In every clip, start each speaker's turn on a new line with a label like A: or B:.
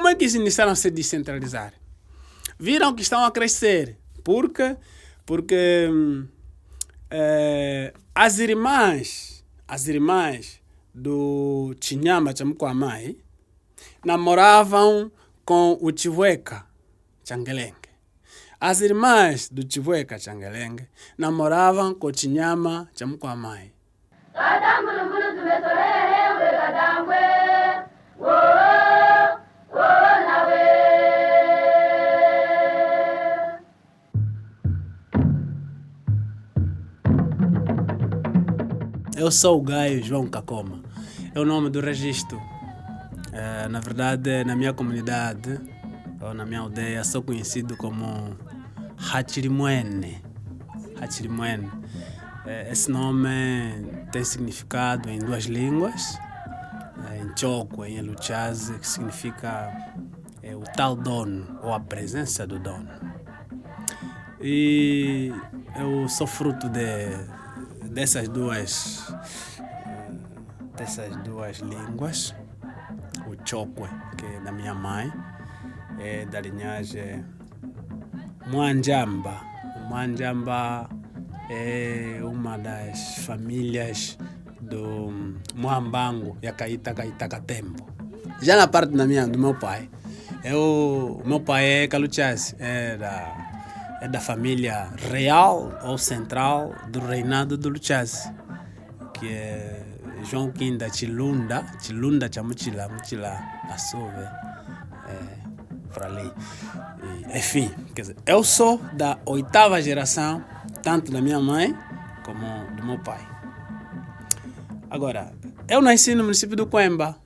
A: como é que eles iniciaram a se descentralizar? Viram que estão a crescer. Por quê? Porque as irmãs do Chinyamba Chamukwamai namoravam com o Chivueka Changelenge. As irmãs do Chivueka Changelenge namoravam com o Chinyama Chamukwamai. Eu sou o Gaio João Kakoma. É o nome do registro. Na verdade, na minha comunidade, ou na minha aldeia, sou conhecido como Hachirimwene. Hachirimwene. Esse nome tem significado em duas línguas. Em Chokwe, em Luchaze, que significa o tal dono, ou a presença do dono. E eu sou fruto dessas duas línguas. O Chokwe, que é da minha mãe, é da linhagem Mwanjamba. O Mwanjamba é uma das famílias do Mwambango, Yakaita Katembo. Já na parte do meu pai, o meu pai é Kaluchase, é da família real ou central do reinado do Luchase, que é João Kinda Chilunda Chamuchila, Asove, por ali. Enfim, quer dizer, eu sou da 8ª geração, tanto da minha mãe como do meu pai. Agora, eu nasci no município do Coemba.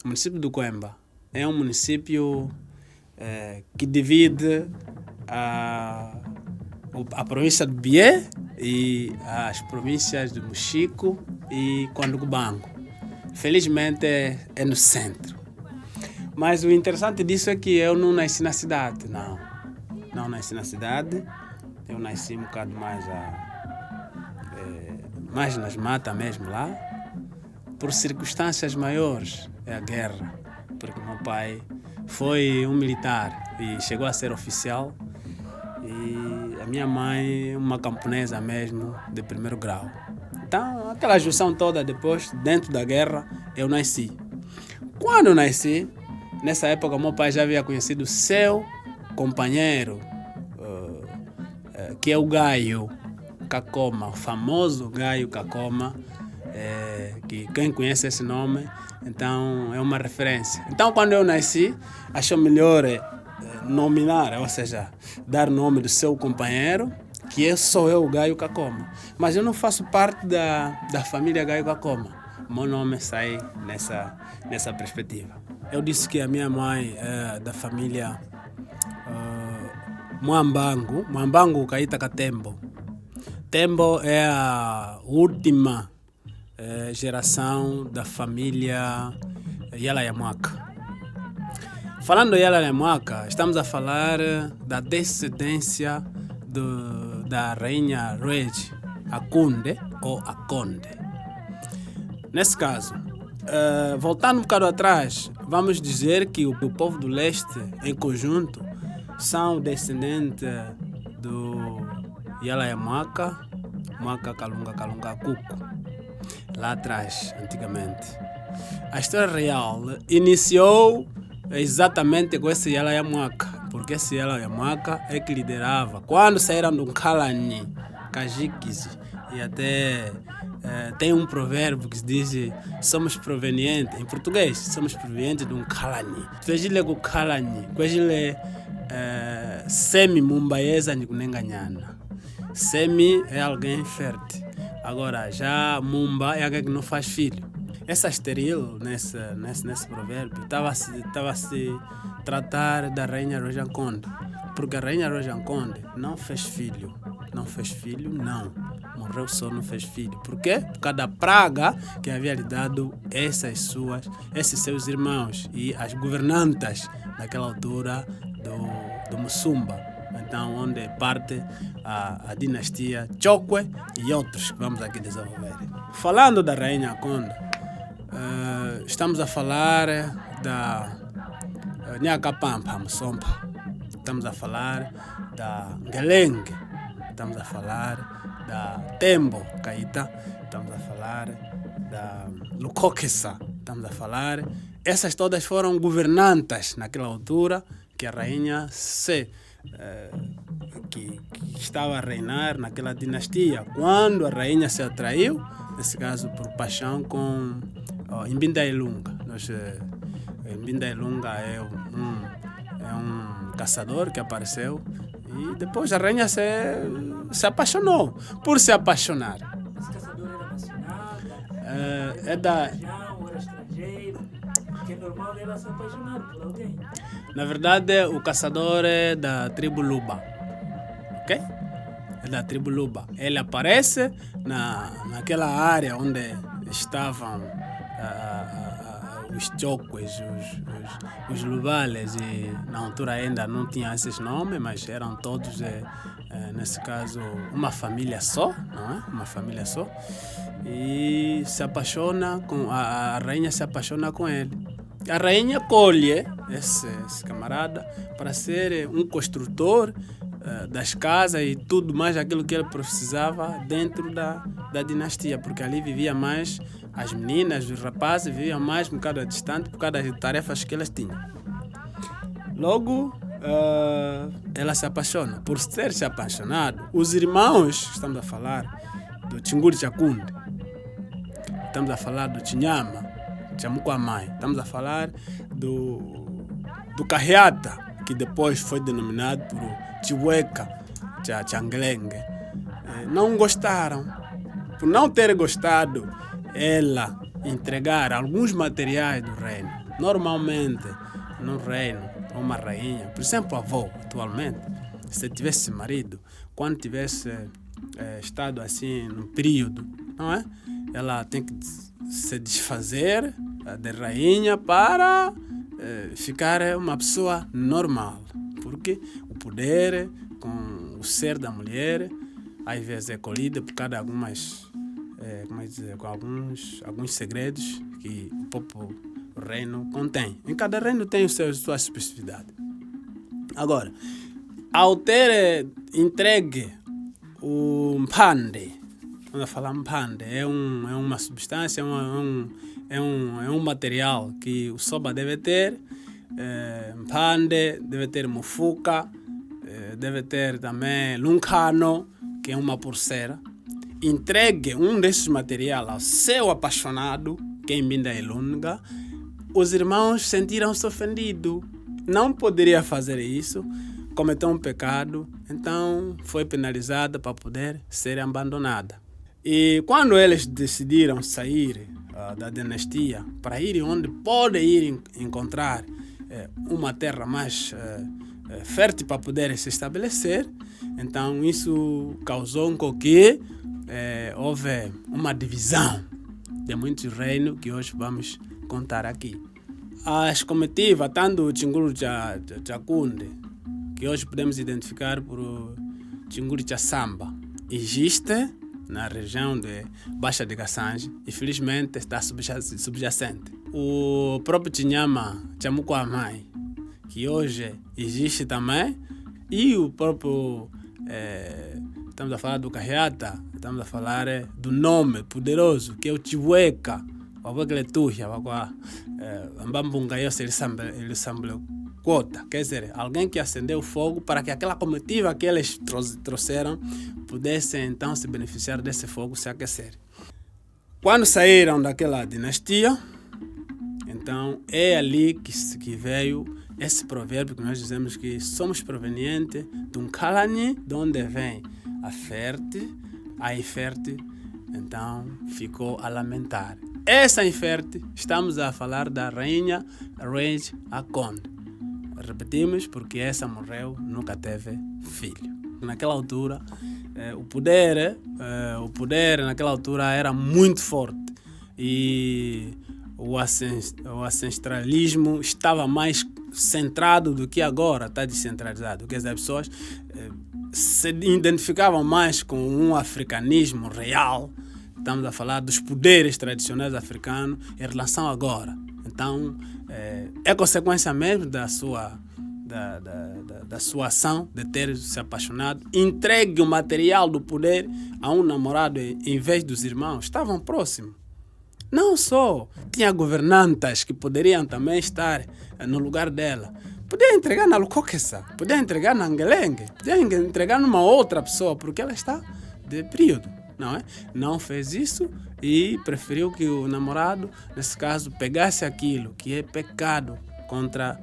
A: O município do Coemba é um município que divide a província do Bié e as províncias do Mochico e Quanducubango. Felizmente é no centro. Mas o interessante disso é que eu não nasci na cidade, não nasci na cidade. Eu nasci um bocado mais nas matas mesmo lá, por circunstâncias maiores, é a guerra, porque meu pai foi um militar e chegou a ser oficial, e a minha mãe uma camponesa mesmo de 1º grau. Então, aquela junção toda depois, dentro da guerra, eu nasci. Quando eu nasci, nessa época, meu pai já havia conhecido seu companheiro, que é o Gaio Kakoma, o famoso Gaio Kakoma, que quem conhece esse nome, então é uma referência. Então, quando eu nasci, achou melhor nominar, ou seja, dar o nome do seu companheiro, que sou eu, Gaio Kakoma. Mas eu não faço parte da família Gaio Kakoma. O meu nome sai nessa perspectiva. Eu disse que a minha mãe é da família Mwambango Kaita Katembo. Tembo é a última geração da família Yala Yamuaka. Falando Yala Yamuaka, estamos a falar da descendência da rainha Regi Akunde ou Akonde. Nesse caso, voltando um bocado atrás, vamos dizer que o povo do leste, em conjunto, são descendentes do Yala Yamuaka, Muaka Kalunga Kuku, lá atrás, antigamente. A história real iniciou exatamente com esse Yala Yamuaka, porque esse Yala Yamuaka é que liderava. Quando saíram do Kalani, Kajikis, e até tem um provérbio que se diz: somos provenientes, em português, somos provenientes de um Kalani. Tvejile ku Kalani, kwejile semi-mumbaesa nikunenganyana. Semi é alguém fértil. Agora, já Mumba é alguém que não faz filho. Essa estéril, nesse provérbio, estava a se tratar da rainha Rojanconde. Porque a rainha Rojanconde não fez filho. Não. Morreu só, não fez filho. Por quê? Por causa da praga que havia lhe dado esses seus irmãos e as governantas naquela altura do Mussumba. Então, onde parte a dinastia Chokwe e outros que vamos aqui desenvolver. Falando da rainha Akonde, estamos a falar Nyakapampa, Msompa. Estamos a falar da Ngelenge. Estamos a falar da Tembo, Caíta. Estamos a falar da Lukokesa. Estamos a falar... Essas todas foram governantas naquela altura que a rainha que estava a reinar naquela dinastia. Quando a rainha se atraiu, nesse caso por paixão, com Imbinda Ilunga. Imbinda Ilunga é um caçador que apareceu e depois a rainha se apaixonou. Por se apaixonar.
B: Esse caçador era nacional?
A: É da...
B: Região, era estrangeiro? Porque é normal ela se apaixonar por alguém.
A: Na verdade, o caçador é da tribo Luba. Ok? É da tribo Luba. Ele aparece naquela área onde estavam os chocos, os lubales, e na altura ainda não tinha esses nomes, mas eram todos, nesse caso, uma família só, não é? Uma família só. E se apaixona a rainha se apaixona com ele. A rainha colhe esse camarada para ser um construtor das casas e tudo mais aquilo que ele precisava dentro da dinastia, porque ali vivia mais as meninas, os rapazes viviam mais um bocado distante por causa das tarefas que elas tinham. Logo, ela se apaixona. Por ter se apaixonado, os irmãos, estamos a falar do Chinguri Chakunde, estamos a falar do Chinyama, Chamukwamai, estamos a falar do Carreata, que depois foi denominado por Chiweka, Changlenge. Não gostaram. Por não ter gostado, ela entregar alguns materiais do reino. Normalmente, no reino, uma rainha, por exemplo, a avó, atualmente, se tivesse marido, quando tivesse estado assim num período, não é? Ela tem que se desfazer de rainha para ficar uma pessoa normal, porque o poder com o ser da mulher às vezes é colhido por causa de algumas com alguns segredos que o próprio reino contém. Em cada reino tem sua especificidade. Agora, ao ter entregue o mpande, quando eu falar mpande, é uma substância, é um material que o soba deve ter, mpande, deve ter mufuca, deve ter também luncano, que é uma pulseira. Entregue um desses materiais ao seu apaixonado, que é Imbinda Ilunga, os irmãos sentiram-se ofendidos. Não poderia fazer isso, cometeu um pecado, então foi penalizada para poder ser abandonada. E quando eles decidiram sair da dinastia para ir onde podem ir encontrar uma terra mais fértil para poder se estabelecer, então isso causou com que houve uma divisão de muitos reinos que hoje vamos contar aqui. As comitivas, tanto o Chinguru Chakunde, que hoje podemos identificar por Chinguru Chasamba, existe na região de Baixa de Gassange, infelizmente está subjacente. O próprio Chinyama Chamukwamai, que hoje existe também, e o próprio estamos a falar do Carreata, estamos a falar do nome poderoso, que é o Chiweka, o Abagletuja, Ambambungaiosa, ele sambleu quota, quer dizer, alguém que acendeu fogo para que aquela comitiva que eles trouxeram pudesse então se beneficiar desse fogo, se aquecer. Quando saíram daquela dinastia, então é ali que veio esse provérbio que nós dizemos que somos provenientes de um Kalani, de onde vem a infértil, então ficou a lamentar. Essa infértil, estamos a falar da rainha Rage Akonde. Repetimos porque essa morreu, nunca teve filho. Naquela altura, o poder naquela altura era muito forte e o ancestralismo estava mais centrado do que agora está descentralizado. Quer dizer, as pessoas se identificavam mais com um africanismo real. Estamos a falar dos poderes tradicionais africanos em relação agora. Então, é consequência mesmo da sua ação, de ter se apaixonado. Entregue o material do poder a um namorado em vez dos irmãos. Estavam próximos. Não só tinha governantas que poderiam também estar no lugar dela. Podia entregar na Lucoquesa, podia entregar na Angelengue, podia entregar numa outra pessoa, porque ela está de período, não é? Não fez isso e preferiu que o namorado, nesse caso, pegasse aquilo que é pecado contra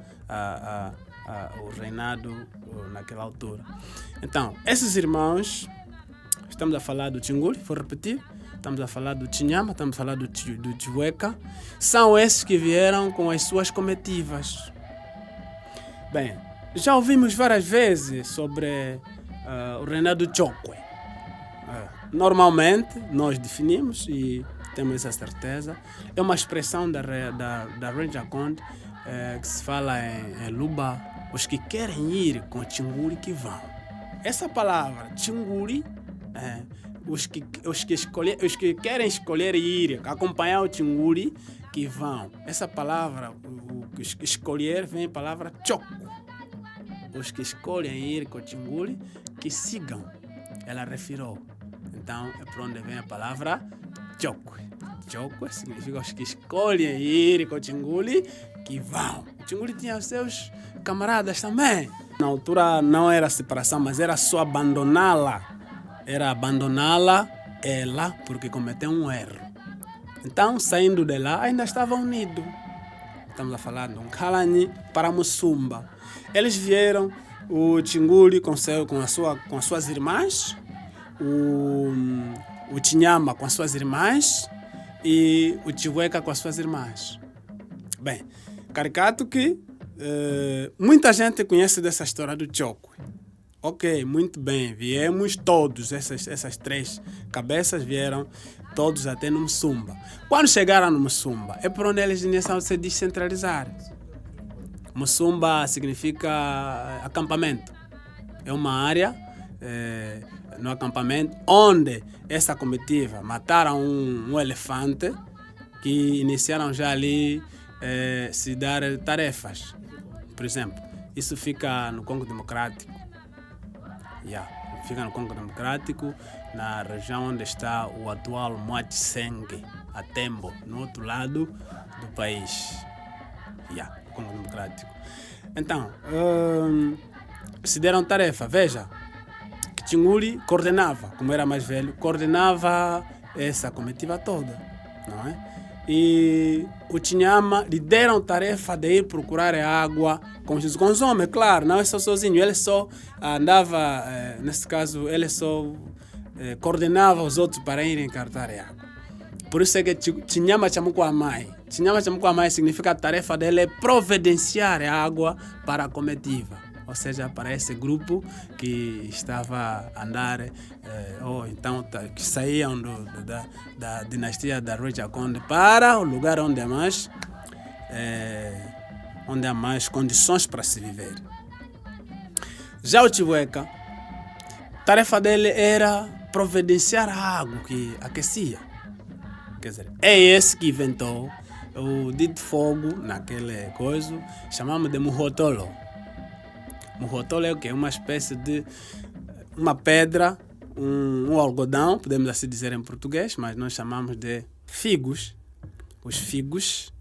A: o reinado naquela altura. Então, esses irmãos, estamos a falar do Chinguri, vou repetir, estamos a falar do Chinyama, estamos a falar do Chiweka, são esses que vieram com as suas comitivas. Bem, já ouvimos várias vezes sobre o reinado Chokwe. Normalmente, nós definimos e temos essa certeza. É uma expressão da Ranger Conde que se fala em Luba, os que querem ir com Chinguri que vão. Essa palavra, Chinguri, os que querem escolher ir, acompanhar o Chinguri que vão. Essa palavra, o escolher, vem a palavra Choco. Os que escolhem ir com o Chinguri que sigam. Ela referiu. Então, é por onde vem a palavra Choco. Choco significa os que escolhem ir com o Chinguri que vão. O Chinguri tinha os seus camaradas também. Na altura não era separação, mas era só abandoná-la. Era abandoná-la, ela, porque cometeu um erro. Então, saindo de lá, ainda estava unido. Estamos a falar de um Kalani para Musumba. Eles vieram, o Chinguri com as suas irmãs, o Chinyama com as suas irmãs e o Chiweka com as suas irmãs. Bem, caricato que muita gente conhece dessa história do Chokwe. Ok, muito bem, viemos todos, essas três cabeças vieram todos até no Musumba. Quando chegaram no Musumba, é por onde eles iniciaram a se descentralizar. Musumba significa acampamento. É uma área no acampamento onde essa comitiva mataram um elefante que iniciaram já ali se dar tarefas. Por exemplo, isso fica no Congo Democrático. Fica no Congo Democrático, na região onde está o atual Moachi Sengue, a Tembo, no outro lado do país. Congo Democrático. Então, se deram tarefa. Veja, que Chinguri coordenava, como era mais velho, coordenava essa comitiva toda, não é? E o Chinyama lhe deram tarefa de ir procurar água com os homens, claro, não é só sozinho, ele só andava, nesse caso, ele só coordenava os outros para irem cartar água. Por isso é que Chinyama chamou com a mãe. Chinyama chamou com a mãe significa a tarefa dele é providenciar água para a comitiva. Ou seja, para esse grupo que estava a andar, então que saíam da dinastia da Ranger Conde para o lugar onde há mais condições para se viver. Já o Chiweka, a tarefa dele era providenciar água que aquecia. Quer dizer, é esse que inventou o dito fogo naquele coisa, chamamos de Muhotolo. Muhotolo é o quê? Uma espécie de uma pedra, um algodão, podemos assim dizer em português, mas nós chamamos de figos. Os figos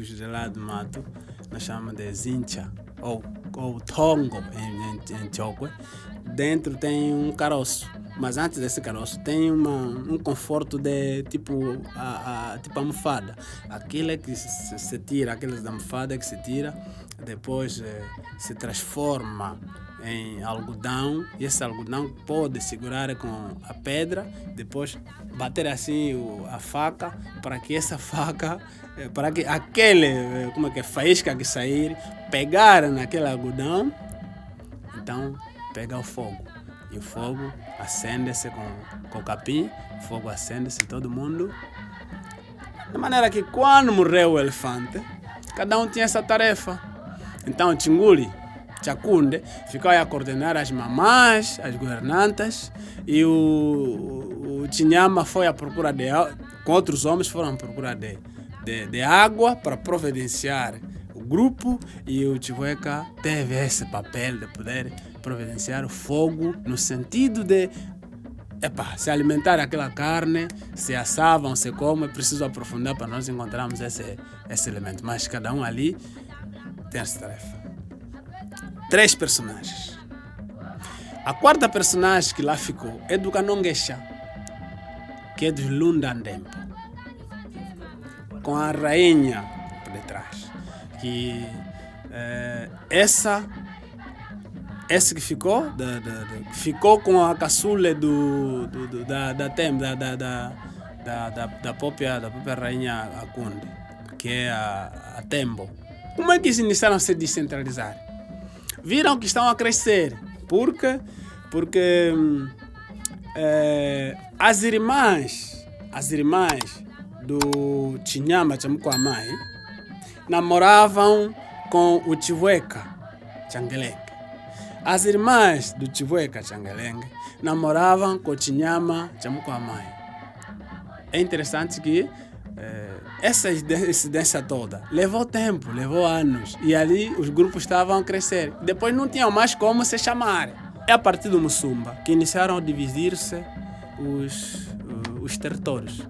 A: de lá do mato, nós chamamos de zincha ou tongo em Chokwe. Dentro tem um caroço, mas antes desse caroço tem um conforto de tipo almofada. Aquilo que se tira, aquelas da almofada que se tira, depois se transforma em algodão, e esse algodão pode segurar com a pedra, depois bater assim a faca, para que essa faca, para que aquele, faísca que sair, pegar naquele algodão, então pega o fogo. E o fogo acende-se com o capim, o fogo acende-se todo mundo. De maneira que quando morreu o elefante, cada um tinha essa tarefa. Então Chinguri, Chakunde, ficou a coordenar as mamães, as governantas, e o Chinyama foi à procura com outros homens foram à procura de água para providenciar o grupo, e o Chivueca teve esse papel de poder providenciar o fogo no sentido de se alimentar aquela carne, se assavam, se como, é preciso aprofundar para nós encontrarmos esse elemento. Mas cada um ali tem essa tarefa. 3 personagens. A quarta personagem que lá ficou é do Canonguexa, que é dos Lundandempo, com a rainha por detrás. Que essa que ficou, ficou com a caçula da própria rainha Akunde, que é a Tembo. Como é que eles iniciaram a se descentralizar? Viram que estão a crescer, porque as irmãs do Chinyama Chamukwamai namoravam com o Chivueca Changelenge. As irmãs do Chivueca Changelenge namoravam com o Chinyama Chamukwamai. É interessante que essa incidência toda levou tempo, levou anos, e ali os grupos estavam a crescer. Depois não tinham mais como se chamar. É a partir do Mussumba que iniciaram a dividir-se os territórios.